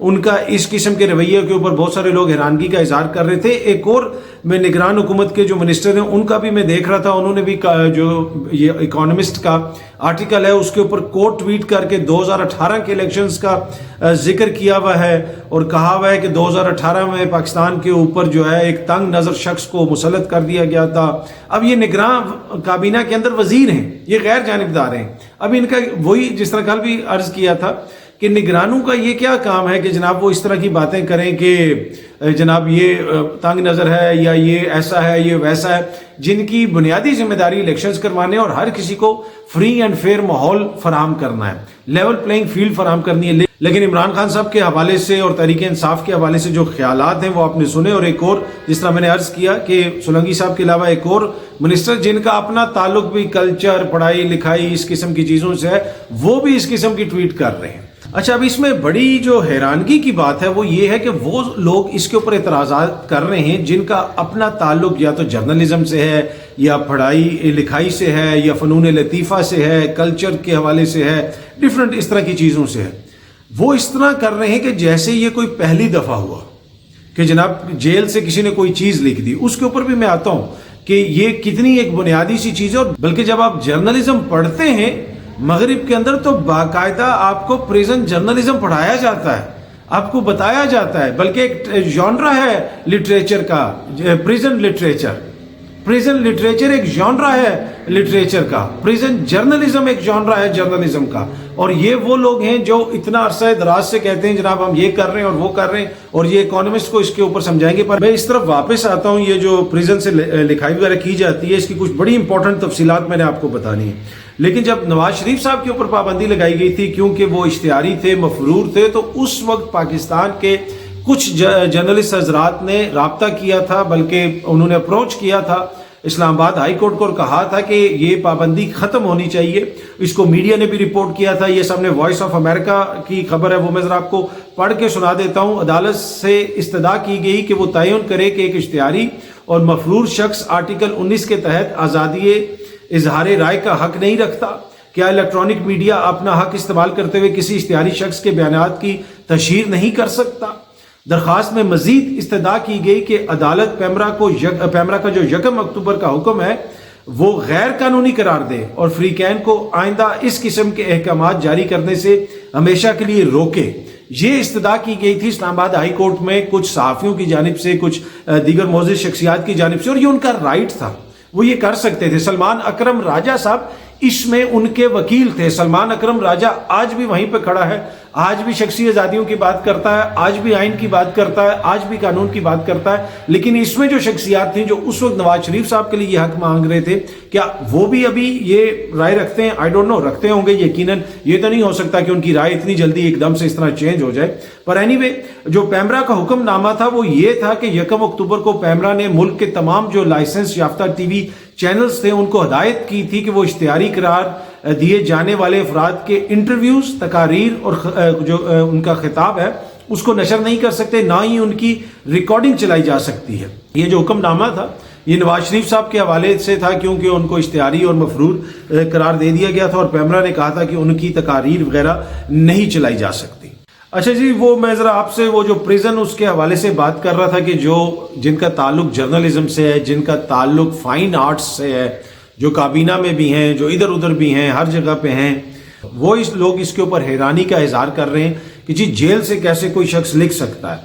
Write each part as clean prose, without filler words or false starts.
ان کا اس قسم کے رویے کے اوپر بہت سارے لوگ حیرانگی کا اظہار کر رہے تھے. ایک اور میں نگران حکومت کے جو منسٹر ہیں ان کا بھی میں دیکھ رہا تھا, انہوں نے بھی جو یہ اکانومسٹ کا آرٹیکل ہے اس کے اوپر کوٹ ٹویٹ کر کے 2018 کے الیکشنز کا ذکر کیا ہوا ہے اور کہا ہوا ہے کہ 2018 میں پاکستان کے اوپر جو ہے ایک تنگ نظر شخص کو مسلط کر دیا گیا تھا. اب یہ نگراں کابینہ کے اندر وزیر ہیں, یہ غیر جانبدار ہیں. اب ان کا وہی جس طرح کل بھی عرض کیا تھا کہ نگرانوں کا یہ کیا کام ہے کہ جناب وہ اس طرح کی باتیں کریں کہ جناب یہ تنگ نظر ہے یا یہ ایسا ہے یہ ویسا ہے, جن کی بنیادی ذمہ داری الیکشنز کروانے اور ہر کسی کو فری اینڈ فیئر ماحول فراہم کرنا ہے, لیول پلینگ فیلڈ فراہم کرنی ہے. لیکن عمران خان صاحب کے حوالے سے اور تحریک انصاف کے حوالے سے جو خیالات ہیں وہ آپ نے سنے. اور ایک اور جس طرح میں نے عرض کیا کہ سولنگی صاحب کے علاوہ ایک اور منسٹر جن کا اپنا تعلق بھی کلچر, پڑھائی لکھائی اس قسم کی چیزوں سے ہے, وہ بھی اس قسم کی ٹویٹ کر رہے ہیں. اچھا, اب اس میں بڑی جو حیرانگی کی بات ہے وہ یہ ہے کہ وہ لوگ اس کے اوپر اعتراضات کر رہے ہیں جن کا اپنا تعلق یا تو جرنلزم سے ہے یا پڑھائی لکھائی سے ہے یا فنون لطیفہ سے ہے, کلچر کے حوالے سے ہے, ڈفرنٹ اس طرح کی چیزوں سے ہے. وہ اس طرح کر رہے ہیں کہ جیسے یہ کوئی پہلی دفعہ ہوا کہ جناب جیل سے کسی نے کوئی چیز لکھ دی. اس کے اوپر بھی میں آتا ہوں کہ یہ کتنی ایک بنیادی سی چیز ہے. اور بلکہ جب آپ جرنلزم پڑھتے ہیں مغرب کے اندر تو باقاعدہ آپ کو پریزن جرنلزم پڑھایا جاتا ہے, آپ کو بتایا جاتا ہے, بلکہ ایک ژانرا ہے لٹریچر کا, پریزن لٹریچر. پریزن لٹریچر ایک ژانرا ہے لٹریچر کا, پریزن جرنلزم ایک ژانرا ہے جرنلزم کا. اور یہ وہ لوگ ہیں جو اتنا عرصہ دراز سے کہتے ہیں جناب ہم یہ کر رہے ہیں اور وہ کر رہے ہیں, اور یہ اکانومسٹ کو اس کے اوپر سمجھائیں گے. پر میں اس طرف واپس آتا ہوں, یہ جو پریزن سے لکھائی وغیرہ کی جاتی ہے اس کی کچھ بڑی امپورٹنٹ تفصیلات میں نے آپ کو بتانی ہے. لیکن جب نواز شریف صاحب کے اوپر پابندی لگائی گئی تھی کیونکہ وہ اشتہاری تھے, مفرور تھے, تو اس وقت پاکستان کے کچھ جرنلسٹ حضرات نے رابطہ کیا تھا, بلکہ انہوں نے اپروچ کیا تھا اسلام آباد ہائی کورٹ کو اور کہا تھا کہ یہ پابندی ختم ہونی چاہیے. اس کو میڈیا نے بھی رپورٹ کیا تھا. یہ سامنے وائس آف امریکہ کی خبر ہے, وہ میں ذرا آپ کو پڑھ کے سنا دیتا ہوں. عدالت سے استدعا کی گئی کہ وہ تعین کرے کہ ایک اشتہاری اور مفرور شخص آرٹیکل 19 کے تحت آزادی اظہار رائے کا حق نہیں رکھتا. کیا الیکٹرانک میڈیا اپنا حق استعمال کرتے ہوئے کسی اشتہاری شخص کے بیانات کی تشہیر نہیں کر سکتا؟ درخواست میں مزید استدعا کی گئی کہ عدالت پیمرا کا جو 1 اکتوبر کا حکم ہے وہ غیر قانونی قرار دے اور فریقین کو آئندہ اس قسم کے احکامات جاری کرنے سے ہمیشہ کے لیے روکے. یہ استدعا کی گئی تھی اسلام آباد ہائی کورٹ میں کچھ صحافیوں کی جانب سے, کچھ دیگر معزز شخصیات کی جانب سے, اور یہ ان کا رائٹ تھا, وہ یہ کر سکتے تھے. سلمان اکرم راجہ صاحب اس میں ان کے وکیل تھے. سلمان اکرم راجہ آج بھی وہیں پہ کھڑا ہے, آج بھی شخصی آزادیوں کی بات کرتا ہے, آج بھی آئین کی بات کرتا ہے, آج بھی قانون کی بات کرتا ہے. لیکن اس میں جو شخصیات تھیں جو اس وقت نواز شریف صاحب کے لیے یہ حق مانگ رہے تھے, کیا وہ بھی ابھی یہ رائے رکھتے ہیں؟ آئی ڈونٹ نو, رکھتے ہوں گے یقیناً. یہ تو نہیں ہو سکتا کہ ان کی رائے اتنی جلدی ایک دم سے اس طرح چینج ہو جائے. پر اینی وے, جو پیمرا کا حکم نامہ تھا وہ یہ تھا کہ 1 اکتوبر کو پیمرا نے ملک کے تمام جو لائسنس یافتہ ٹی وی چینلز تھے ان کو ہدایت کی تھی کہ وہ اشتہاری قرار دیے جانے والے افراد کے انٹرویوز, تقاریر اور جو ان کا خطاب ہے اس کو نشر نہیں کر سکتے, نہ ہی ان کی ریکارڈنگ چلائی جا سکتی ہے. یہ جو حکم نامہ تھا یہ نواز شریف صاحب کے حوالے سے تھا کیونکہ ان کو اشتہاری اور مفرور قرار دے دیا گیا تھا اور پیمرا نے کہا تھا کہ ان کی تقاریر وغیرہ نہیں چلائی جا سکتی. اچھا جی, وہ میں ذرا آپ سے وہ جو پریزن اس کے حوالے سے بات کر رہا تھا کہ جن کا تعلق جرنلزم سے ہے, جن کا تعلق فائن آرٹس سے ہے, جو کابینہ میں بھی ہیں, جو ادھر ادھر بھی ہیں, ہر جگہ پہ ہیں, وہ لوگ اس کے اوپر حیرانی کا اظہار کر رہے ہیں کہ جی جیل سے کیسے کوئی شخص لکھ سکتا ہے.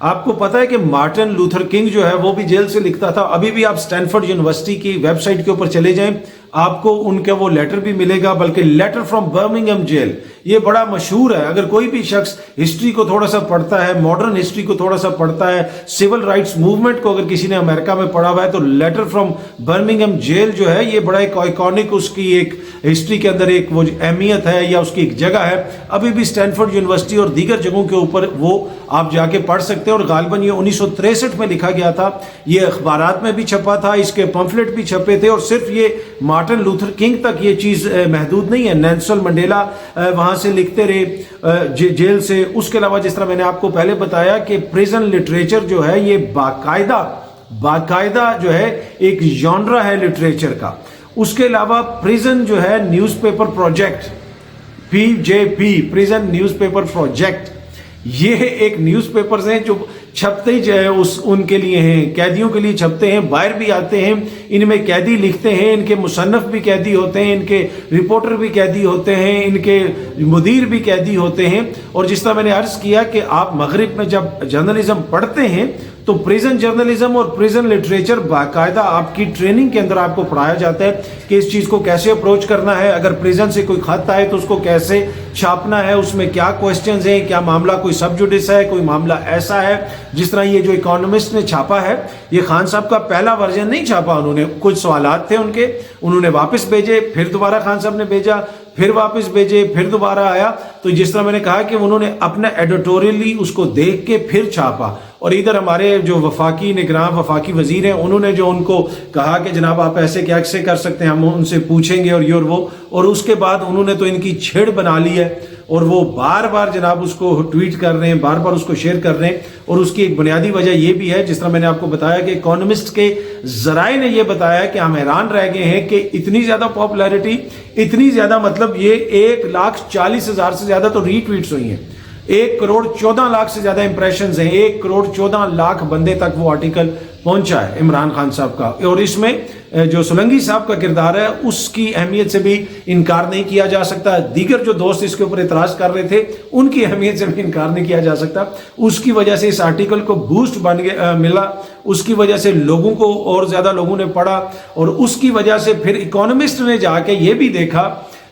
آپ کو پتا ہے کہ مارٹن لوتھر کنگ جو ہے وہ بھی جیل سے لکھتا تھا. ابھی بھی آپ سٹینفورڈ یونیورسٹی کی ویب سائٹ کے اوپر چلے جائیں, آپ کو ان کا وہ لیٹر بھی ملے گا, بلکہ لیٹر فرام برمنگھم جیل. یہ بڑا مشہور ہے. اگر کوئی بھی شخص ہسٹری کو تھوڑا سا پڑھتا ہے, ماڈرن ہسٹری کو تھوڑا سا پڑھتا ہے, سول رائٹس موومنٹ کو اگر کسی نے امریکہ میں پڑھا ہوا ہے, تو لیٹر فرام برمنگھم جیل جو ہے یہ بڑا ایک آئیکونک, اس کی ایک ہسٹری کے اندر ایک وہ اہمیت ہے یا اس کی ایک جگہ ہے. ابھی بھی سٹینفورڈ یونیورسٹی اور دیگر جگہوں کے اوپر وہ آپ جا کے پڑھ سکتے ہیں. اور غالباً یہ 1963 میں لکھا گیا تھا, یہ اخبارات میں بھی چھپا تھا, اس کے پمفلٹ بھی چھپے تھے. اور صرف یہ مارٹن لوتھر کنگ تک یہ چیز محدود نہیں ہے, نیلسن منڈیلا وہاں سے لکھتے رہے جیل سے. اس کے علاوہ جس طرح میں نے آپ کو پہلے بتایا کہ پریزن لٹریچر جو ہے یہ باقاعدہ جو ہے ایک ژانرا ہے لٹریچر کا. اس کے علاوہ پریزن جو ہے news paper project, PJP prison news paper project, یہ ایک نیوز پیپرز ہیں جو چھپتے ہی جو ہے ان کے لیے ہیں، قیدیوں کے لیے چھپتے ہیں، باہر بھی آتے ہیں، ان میں قیدی لکھتے ہیں، ان کے مصنف بھی قیدی ہوتے ہیں، ان کے رپورٹر بھی قیدی ہوتے ہیں، ان کے مدیر بھی قیدی ہوتے ہیں۔ اور جس طرح میں نے عرض کیا کہ آپ مغرب میں جب جرنلزم پڑھتے ہیں تو پریزن جرنلزم اور پریزن لٹریچر باقاعدہ آپ کی ٹریننگ کے اندر آپ کو پڑھایا جاتا ہے کہ اس چیز کو کیسے اپروچ کرنا ہے، اگر پریزن سے کوئی خط آئے تو اس کو کیسے چھاپنا ہے، اس میں کیا کوسچنز ہیں، کیا معاملہ کوئی سب جوڈس ہے، کوئی معاملہ ایسا ہے۔ جس طرح یہ جو اکانومسٹ نے چھاپا ہے، یہ خان صاحب کا پہلا ورژن نہیں چھاپا، انہوں نے کچھ سوالات تھے ان کے، انہوں نے واپس بھیجے، پھر دوبارہ خان صاحب نے بھیجا، پھر واپس بھیجے، پھر دوبارہ آیا۔ تو جس طرح میں نے کہا کہ انہوں نے اپنا ایڈیٹوریلی اس کو دیکھ کے پھر چھاپا۔ اور ادھر ہمارے جو وفاقی نگراں وفاقی وزیر ہیں، انہوں نے جو ان کو کہا کہ جناب آپ ایسے کیسے کر سکتے ہیں، ہم ان سے پوچھیں گے اور یہ اور وہ، اور اس کے بعد انہوں نے تو ان کی چھڑ بنا لی ہے اور وہ بار بار جناب اس کو ٹویٹ کر رہے ہیں، بار بار اس کو شیئر کر رہے ہیں۔ اور اس کی ایک بنیادی وجہ یہ بھی ہے، جس طرح میں نے آپ کو بتایا کہ اکانومسٹ کے ذرائع نے یہ بتایا کہ ہم حیران رہ گئے ہیں کہ اتنی زیادہ پاپولیرٹی، اتنی زیادہ مطلب یہ 1,40,000 سے زیادہ تو ری ٹویٹس ہوئی ہیں، 1,14,00,000 سے زیادہ امپریشنز ہیں، 1,14,00,000 بندے تک وہ آرٹیکل پہنچا ہے عمران خان صاحب کا۔ اور اس میں جو سولنگی صاحب کا کردار ہے اس کی اہمیت سے بھی انکار نہیں کیا جا سکتا، دیگر جو دوست اس کے اوپر اعتراض کر رہے تھے ان کی اہمیت سے بھی انکار نہیں کیا جا سکتا۔ اس کی وجہ سے اس آرٹیکل کو بوسٹ ملا، اس کی وجہ سے لوگوں کو اور زیادہ لوگوں نے پڑھا، اور اس کی وجہ سے پھر اکانومسٹ نے جا کے یہ بھی دیکھا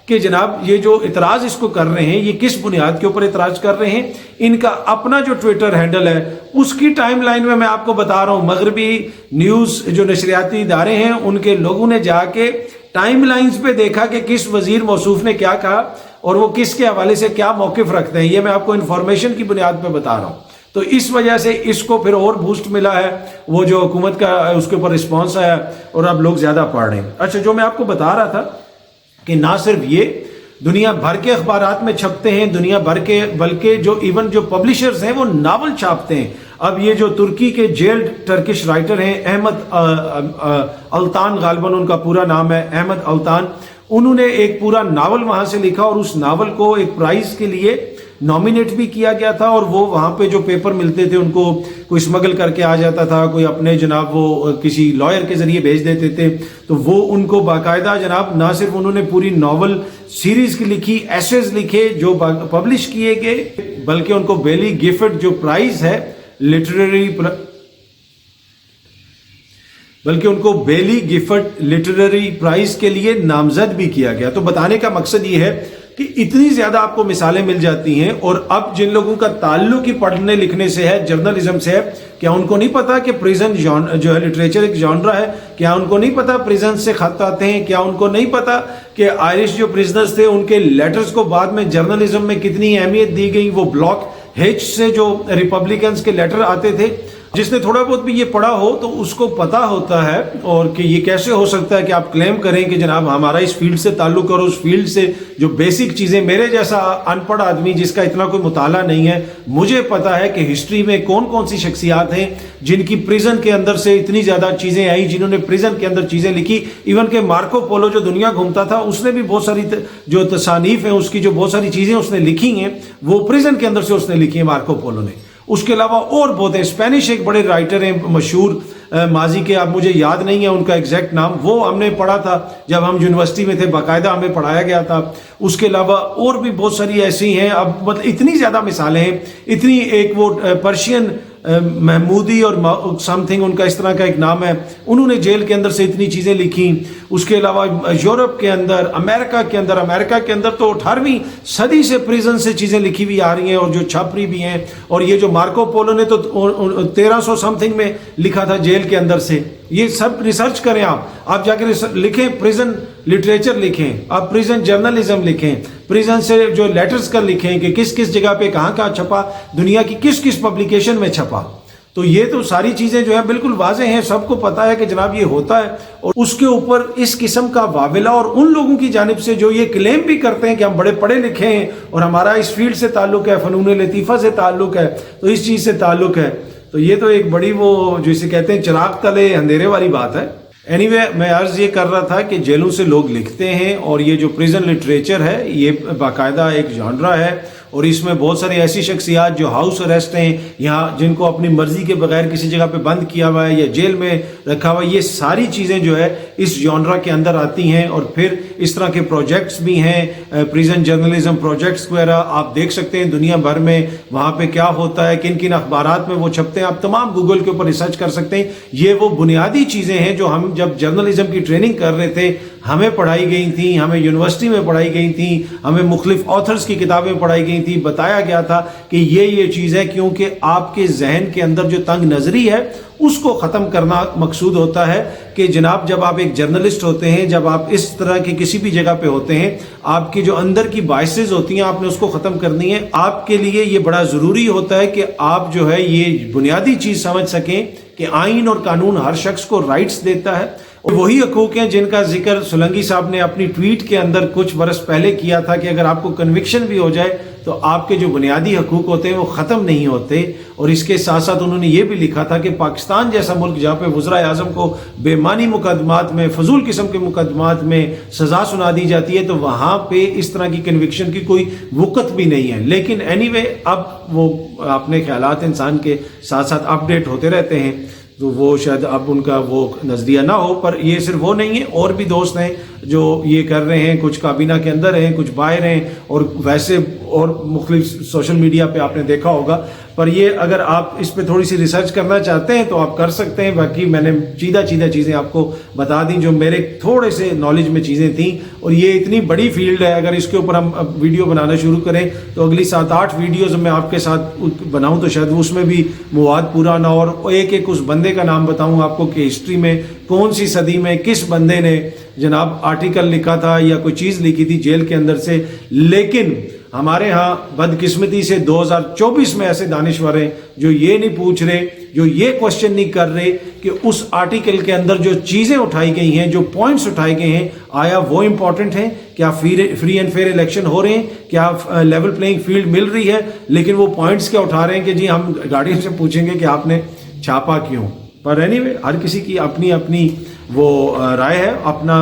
کہ جناب یہ جو اعتراض اس کو کر رہے ہیں یہ کس بنیاد کے اوپر اعتراض کر رہے ہیں۔ ان کا اپنا جو ٹویٹر ہینڈل ہے اس کی ٹائم لائن میں آپ کو بتا رہا ہوں، مغربی نیوز جو نشریاتی ادارے ہیں ان کے لوگوں نے جا کے ٹائم لائنز پہ دیکھا کہ کس وزیر موصوف نے کیا کہا اور وہ کس کے حوالے سے کیا موقف رکھتے ہیں۔ یہ میں آپ کو انفارمیشن کی بنیاد پہ بتا رہا ہوں۔ تو اس وجہ سے اس کو پھر اور بوسٹ ملا ہے، وہ جو حکومت کا اس کے اوپر رسپانس آیا اور اب لوگ زیادہ پڑھ رہے ہیں۔ اچھا، جو میں آپ کو بتا رہا تھا کہ نہ صرف یہ دنیا بھر کے اخبارات میں چھپتے ہیں، دنیا بھر کے، بلکہ جو ایون جو پبلشرز ہیں وہ ناول چھاپتے ہیں۔ اب یہ جو ترکی کے جیلڈ ٹرکش رائٹر ہیں احمد الطان، غالباً ان کا پورا نام ہے احمد الطان، انہوں نے ایک پورا ناول وہاں سے لکھا اور اس ناول کو ایک پرائز کے لیے نامینیٹ بھی کیا گیا تھا، اور وہ وہاں پہ جو پیپر ملتے تھے ان کو کوئی اسمگل کر کے آ جاتا تھا، کوئی اپنے جناب وہ کسی لائر کے ذریعے بھیج دیتے تھے، تو وہ ان کو باقاعدہ جناب نہ صرف انہوں نے پوری ناول سیریز کی لکھی، ایسیز لکھے جو پبلش کیے گئے، بلکہ ان کو بیلی گفٹ جو پرائز ہے بلکہ ان کو بیلی گفٹ لٹریری پرائز کے لیے نامزد بھی کیا گیا۔ تو بتانے کا مقصد یہ ہے کہ اتنی زیادہ آپ کو مثالیں مل جاتی ہیں، اور اب جن لوگوں کا تعلق ہی پڑھنے لکھنے سے ہے، جرنلزم سے ہے، کیا ان کو نہیں پتا کہ پریزن جو ہے لٹریچر ایک جانرا ہے؟ کیا ان کو نہیں پتا پریزن سے خط آتے ہیں؟ کیا ان کو نہیں پتا کہ آئرش جو پریزنرز تھے ان کے لیٹرز کو بعد میں جرنلزم میں کتنی اہمیت دی گئی؟ وہ بلاک ہیچ سے جو ریپبلیکنز کے لیٹر آتے تھے، جس نے تھوڑا بہت بھی یہ پڑھا ہو تو اس کو پتا ہوتا ہے، اور کہ یہ کیسے ہو سکتا ہے کہ آپ کلیم کریں کہ جناب ہمارا اس فیلڈ سے تعلق اور اس فیلڈ سے جو بیسک چیزیں، میرے جیسا ان پڑھ آدمی جس کا اتنا کوئی مطالعہ نہیں ہے، مجھے پتا ہے کہ ہسٹری میں کون کون سی شخصیات ہیں جن کی پریزن کے اندر سے اتنی زیادہ چیزیں آئی، جنہوں نے پریزن کے اندر چیزیں لکھی۔ ایون کہ مارکو پولو جو دنیا گھومتا تھا اس نے بھی بہت ساری جو تصانیف ہیں، اس کی جو بہت ساری چیزیں اس نے لکھی ہیں وہ پریزن کے اندر سے اس نے لکھی ہیں مارکو پولو نے۔ اس کے علاوہ اور بہت ہیں، اسپینش ایک بڑے رائٹر ہیں مشہور ماضی کے، اب مجھے یاد نہیں ہے ان کا ایگزیکٹ نام، وہ ہم نے پڑھا تھا جب ہم یونیورسٹی میں تھے، باقاعدہ ہمیں پڑھایا گیا تھا۔ اس کے علاوہ اور بھی بہت ساری ایسی ہیں، اب مطلب اتنی زیادہ مثالیں ہیں، اتنی ایک وہ پرشین محمودی اور سم تھنگ ان کا اس طرح کا ایک نام ہے، انہوں نے جیل کے اندر سے اتنی چیزیں لکھی۔ اس کے علاوہ یورپ کے اندر، امریکہ کے اندر تو 18ویں صدی سے پریزن سے چیزیں لکھی ہوئی آ رہی ہیں اور جو چھپ رہی بھی ہیں، اور یہ جو مارکو پولو نے تو 1300 سم تھنگ میں لکھا تھا جیل کے اندر سے۔ یہ سب ریسرچ کریں، آپ جا کے لکھیں، پریزن لٹریچر لکھیں، آپ پریزن جرنلزم لکھیں، پریزن سے جو لیٹرز کر لکھیں کہ کس کس جگہ پہ کہاں کہاں چھپا، دنیا کی کس کس پبلیکیشن میں چھپا۔ تو یہ تو ساری چیزیں جو ہیں بالکل واضح ہیں، سب کو پتا ہے کہ جناب یہ ہوتا ہے، اور اس کے اوپر اس قسم کا واویلا، اور ان لوگوں کی جانب سے جو یہ کلیم بھی کرتے ہیں کہ ہم بڑے پڑھے لکھے ہیں اور ہمارا اس فیلڈ سے تعلق ہے، فنون لطیفہ سے تعلق ہے، تو اس چیز سے تعلق ہے، تو یہ تو ایک بڑی وہ جسے کہتے ہیں چراغ تلے اندھیرے والی بات ہے۔ اینی میں عرض یہ کر رہا تھا کہ جیلوں سے لوگ لکھتے ہیں، اور یہ جو پریزن لٹریچر ہے یہ باقاعدہ ایک جانرا ہے، اور اس میں بہت سارے ایسی شخصیات جو ہاؤس اریسٹ ہیں یہاں، جن کو اپنی مرضی کے بغیر کسی جگہ پہ بند کیا ہوا ہے یا جیل میں رکھا ہوا ہے، یہ ساری چیزیں جو ہے اس جانرا کے اندر آتی ہیں۔ اور پھر اس طرح کے پروجیکٹس بھی ہیں، پریزن جرنلزم پروجیکٹس وغیرہ آپ دیکھ سکتے ہیں دنیا بھر میں، وہاں پہ کیا ہوتا ہے، کن کن اخبارات میں وہ چھپتے ہیں، آپ تمام گوگل کے اوپر ریسرچ کر سکتے ہیں۔ یہ وہ بنیادی چیزیں ہیں جو ہم جب جرنلزم کی ٹریننگ کر رہے تھے ہمیں پڑھائی گئی تھیں، ہمیں یونیورسٹی میں پڑھائی گئی تھیں، ہمیں مختلف آتھرز کی کتابیں پڑھائی گئی تھیں، بتایا گیا تھا کہ یہ چیز ہے، کیونکہ آپ کے ذہن کے اندر جو تنگ نظری ہے اس کو ختم کرنا مقصود ہوتا ہے کہ جناب جب آپ ایک جرنلسٹ ہوتے ہیں، جب آپ اس طرح کی کسی بھی جگہ پہ ہوتے ہیں، آپ کی جو اندر کی بائسز ہوتی ہیں آپ نے اس کو ختم کرنی ہے۔ آپ کے لیے یہ بڑا ضروری ہوتا ہے کہ آپ جو ہے یہ بنیادی چیز سمجھ سکیں کہ آئین اور قانون ہر شخص کو رائٹس دیتا ہے، اور وہی حقوق ہیں جن کا ذکر سولنگی صاحب نے اپنی ٹویٹ کے اندر کچھ برس پہلے کیا تھا کہ اگر آپ کو کنوکشن بھی ہو جائے تو آپ کے جو بنیادی حقوق ہوتے ہیں وہ ختم نہیں ہوتے۔ اور اس کے ساتھ ساتھ انہوں نے یہ بھی لکھا تھا کہ پاکستان جیسا ملک جہاں پہ وزراء اعظم کو بے معنی مقدمات میں، فضول قسم کے مقدمات میں سزا سنا دی جاتی ہے، تو وہاں پہ اس طرح کی کنوکشن کی کوئی وقت بھی نہیں ہے۔ لیکن اینی وے اب وہ اپنے خیالات انسان کے ساتھ ساتھ اپڈیٹ ہوتے رہتے ہیں، تو وہ شاید اب ان کا وہ نظریہ نہ ہو، پر یہ صرف وہ نہیں ہے، اور بھی دوست ہیں جو یہ کر رہے ہیں، کچھ کابینہ کے اندر ہیں، کچھ باہر ہیں، اور ویسے اور مختلف سوشل میڈیا پہ آپ نے دیکھا ہوگا۔ پر یہ اگر آپ اس پہ تھوڑی سی ریسرچ کرنا چاہتے ہیں تو آپ کر سکتے ہیں، باقی میں نے چیدہ چیزیں آپ کو بتا دیں جو میرے تھوڑے سے نالج میں چیزیں تھیں، اور یہ اتنی بڑی فیلڈ ہے، اگر اس کے اوپر ہم ویڈیو بنانا شروع کریں تو اگلی 7-8 ویڈیوز میں آپ کے ساتھ بناؤں تو شاید اس میں بھی مواد پورا نہ ہو، اور ایک اس بندے کا نام بتاؤں آپ کو کہ ہسٹری میں کون سی صدی میں کس بندے نے جناب آرٹیکل لکھا تھا یا کوئی چیز لکھی تھی جیل کے اندر سے۔ لیکن ہمارے ہاں بدقسمتی سے 2024 میں ایسے دانشور ہیں جو یہ نہیں پوچھ رہے، جو یہ کوشچن نہیں کر رہے کہ اس آرٹیکل کے اندر جو چیزیں اٹھائی گئی ہیں، جو پوائنٹس اٹھائے گئے ہیں، آیا وہ امپورٹنٹ ہیں؟ کیا فری اینڈ فیئر الیکشن ہو رہے ہیں؟ کیا لیول پلینگ فیلڈ مل رہی ہے؟ لیکن وہ پوائنٹس کیا اٹھا رہے ہیں کہ جی ہم گارڈین سے پوچھیں گے کہ آپ نے چھاپا کیوں؟ پر اینی وے ہر کسی کی اپنی اپنی وہ رائے ہے، اپنا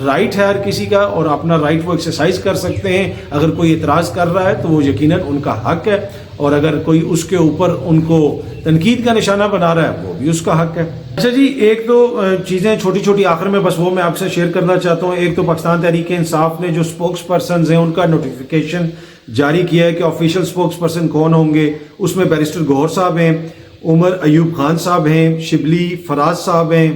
رائٹ ہے ہر کسی کا، اور اپنا رائٹ وہ ایکسرسائز کر سکتے ہیں۔ اگر کوئی اعتراض کر رہا ہے تو وہ یقیناً ان کا حق ہے، اور اگر کوئی اس کے اوپر ان کو تنقید کا نشانہ بنا رہا ہے وہ بھی اس کا حق ہے۔ اچھا جی، ایک تو چیزیں چھوٹی چھوٹی آخر میں بس وہ میں آپ سے شیئر کرنا چاہتا ہوں۔ ایک تو پاکستان تحریک انصاف نے جو سپوکس پرسنز ہیں ان کا نوٹیفیکیشن جاری کیا ہے کہ آفیشیل سپوکس پرسن کون ہوں گے۔ اس میں بیرسٹر گوہر صاحب ہیں، عمر ایوب خان صاحب ہیں، شبلی فراز صاحب ہیں،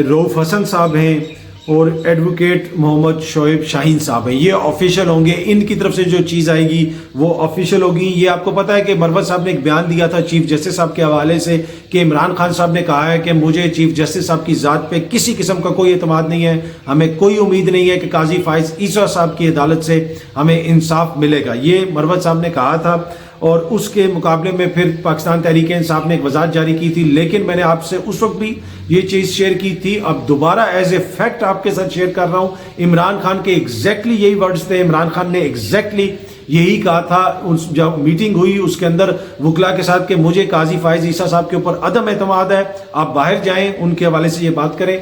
روف حسن صاحب ہیں، اور ایڈوکیٹ محمد شعیب شاہین صاحب ہیں۔ یہ آفیشیل ہوں گے، ان کی طرف سے جو چیز آئے گی وہ آفیشیل ہوگی۔ یہ آپ کو پتا ہے کہ مروت صاحب نے ایک بیان دیا تھا چیف جسٹس صاحب کے حوالے سے کہ عمران خان صاحب نے کہا ہے کہ مجھے چیف جسٹس صاحب کی ذات پہ کسی قسم کا کوئی اعتماد نہیں ہے، ہمیں کوئی امید نہیں ہے کہ قاضی فائز عیسیٰ صاحب کی عدالت سے ہمیں انصاف ملے گا، یہ مروت صاحب نے کہا تھا۔ اور اس کے مقابلے میں پھر پاکستان تحریک انصاف نے ایک وضاحت جاری کی تھی، لیکن میں نے آپ سے اس وقت بھی یہ چیز شیئر کی تھی، اب دوبارہ ایز اے فیکٹ آپ کے ساتھ شیئر کر رہا ہوں۔ عمران خان کے ایگزیکٹلی یہی ورڈز تھے، عمران خان نے ایگزیکٹلی یہی کہا تھا جب میٹنگ ہوئی اس کے اندر وکلا کے ساتھ کہ مجھے قاضی فائز عیسیٰ صاحب کے اوپر عدم اعتماد ہے، آپ باہر جائیں ان کے حوالے سے یہ بات کریں۔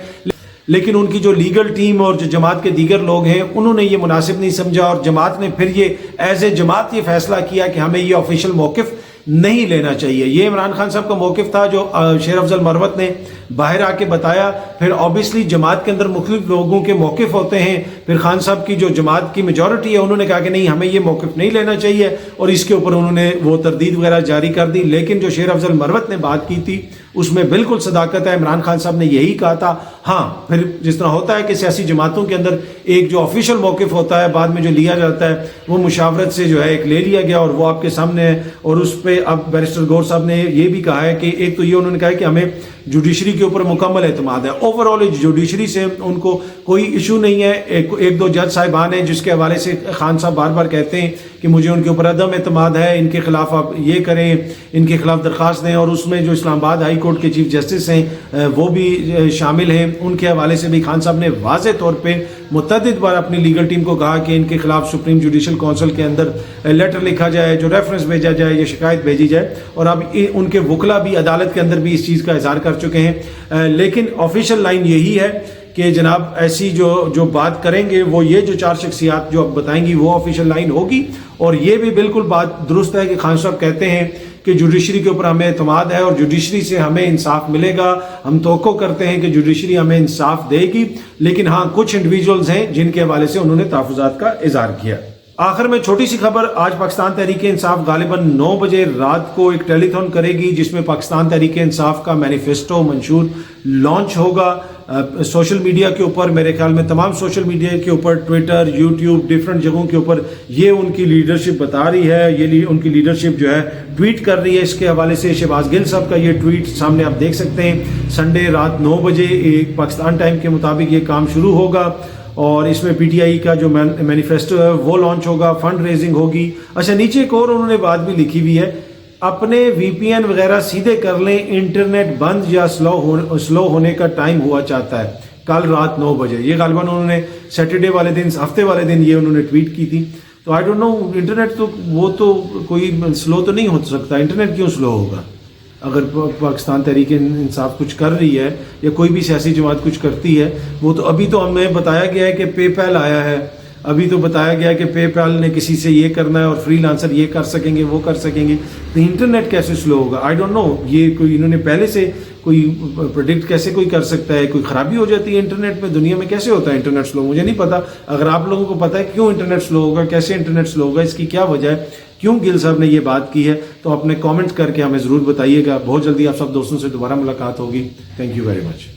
لیکن ان کی جو لیگل ٹیم اور جو جماعت کے دیگر لوگ ہیں انہوں نے یہ مناسب نہیں سمجھا، اور جماعت نے پھر یہ ایز اے جماعت یہ فیصلہ کیا کہ ہمیں یہ آفیشیل موقف نہیں لینا چاہیے۔ یہ عمران خان صاحب کا موقف تھا جو شیر افضل مروت نے باہر آ کے بتایا۔ پھر آبویسلی جماعت کے اندر مختلف لوگوں کے موقف ہوتے ہیں، پھر خان صاحب کی جو جماعت کی میجورٹی ہے انہوں نے کہا کہ نہیں ہمیں یہ موقف نہیں لینا چاہیے، اور اس کے اوپر انہوں نے وہ تردید وغیرہ جاری کر دی۔ لیکن جو شیر افضل مروت نے بات کی تھی اس میں بالکل صداقت ہے، عمران خان صاحب نے یہی کہا تھا۔ ہاں پھر جس طرح ہوتا ہے کہ سیاسی جماعتوں کے اندر ایک جو آفیشیل موقف ہوتا ہے بعد میں جو لیا جاتا ہے وہ مشاورت سے جو ہے ایک لے لیا گیا، اور وہ آپ کے سامنے ہے، اور اس پہ اب بیرسٹر گور صاحب نے یہ بھی کہا ہے کہ ایک تو یہ انہوں نے کہا ہے کہ ہمیں جوڈیشری کے اوپر مکمل اعتماد ہے، اوور آل جوڈیشری سے ان کو کوئی ایشو نہیں ہے۔ ایک دو جج صاحبان ہیں جس کے حوالے سے خان صاحب بار بار کہتے ہیں کہ مجھے ان کے اوپر عدم اعتماد ہے، ان کے خلاف آپ یہ کریں، ان کے خلاف درخواست دیں، اور اس میں جو اسلام آباد ہائی کورٹ کے چیف جسٹس ہیں وہ بھی شامل ہیں، ان کے حوالے سے بھی خان صاحب نے واضح طور پہ متعدد بار اپنی لیگل ٹیم کو کہا کہ ان کے خلاف سپریم جوڈیشل کونسل کے اندر لیٹر لکھا جائے، جو ریفرنس بھیجا جائے یا شکایت بھیجی جائے، اور اب ان کے وکلا بھی عدالت کے اندر بھی اس چیز کا اظہار کر چکے ہیں۔ لیکن آفیشیل لائن یہی ہے کہ جناب ایسی جو بات کریں گے وہ یہ جو 4 شخصیات جو اب بتائیں گی وہ آفیشیل لائن ہوگی. اور یہ بھی بالکل بات درست ہے کہ خان صاحب کہتے ہیں کہ جوڈیشری کے اوپر ہمیں اعتماد ہے اور جوڈیشری سے ہمیں انصاف ملے گا. ہم توقع کرتے ہیں کہ جوڈیشری ہمیں انصاف دے گی، لیکن ہاں کچھ انڈیویجولز ہیں جن کے حوالے سے انہوں نے تحفظات کا اظہار کیا. آخر میں چھوٹی سی خبر، آج پاکستان تحریک انصاف غالباً 9 بجے رات کو ایک ٹیلی تھون کرے گی جس میں پاکستان تحریک انصاف کا مینیفیسٹو منشور لانچ ہوگا. سوشل میڈیا کے اوپر، میرے خیال میں تمام سوشل میڈیا کے اوپر، ٹویٹر، یوٹیوب، ڈیفرنٹ جگہوں کے اوپر یہ ان کی لیڈرشپ بتا رہی ہے، یہ ان کی لیڈرشپ جو ہے ٹویٹ کر رہی ہے. اس کے حوالے سے شہباز گل صاحب کا یہ ٹویٹ سامنے آپ دیکھ سکتے ہیں. سنڈے رات 9 بجے پاکستان ٹائم کے مطابق یہ کام شروع ہوگا اور اس میں پی ٹی آئی کا جو مینیفیسٹو ہے وہ لانچ ہوگا، فنڈ ریزنگ ہوگی. اچھا، نیچے ایک اور انہوں نے بات بھی لکھی ہوئی ہے، اپنے وی پی این وغیرہ سیدھے کر لیں، انٹرنیٹ بند یا سلو ہونے کا ٹائم ہوا چاہتا ہے کل رات 9 بجے. یہ غالباً انہوں نے سیٹرڈے والے دن، ہفتے والے دن یہ انہوں نے ٹویٹ کی تھی. تو آئی ڈونٹ نو، انٹرنیٹ تو وہ تو کوئی سلو تو نہیں ہو سکتا، انٹرنیٹ کیوں سلو ہوگا؟ اگر پاکستان تحریک انصاف کچھ کر رہی ہے یا کوئی بھی سیاسی جماعت کچھ کرتی ہے، وہ تو ابھی تو ہمیں بتایا گیا ہے کہ پے پیل آیا ہے، ابھی تو بتایا گیا ہے کہ پے پیل نے کسی سے یہ کرنا ہے اور فری لانسر یہ کر سکیں گے، وہ کر سکیں گے. تو انٹرنیٹ کیسے سلو ہوگا؟ آئی ڈونٹ نو، یہ کوئی انہوں نے پہلے سے کوئی پریڈکٹ کیسے کوئی کر سکتا ہے؟ کوئی خرابی ہو جاتی ہے انٹرنیٹ میں؟ دنیا میں کیسے ہوتا ہے انٹرنیٹ سلو؟ مجھے نہیں پتا. اگر آپ لوگوں کو پتا ہے کیوں انٹرنیٹ سلو ہوگا، کیسے انٹرنیٹ سلو ہوگا، اس کی کیا وجہ ہے، کیوں گل صاحب نے یہ بات کی ہے، تو اپنے کامنٹ کر کے ہمیں ضرور بتائیے گا. بہت جلدی آپ سب دوستوں سے دوبارہ ملاقات ہوگی. Thank you very much.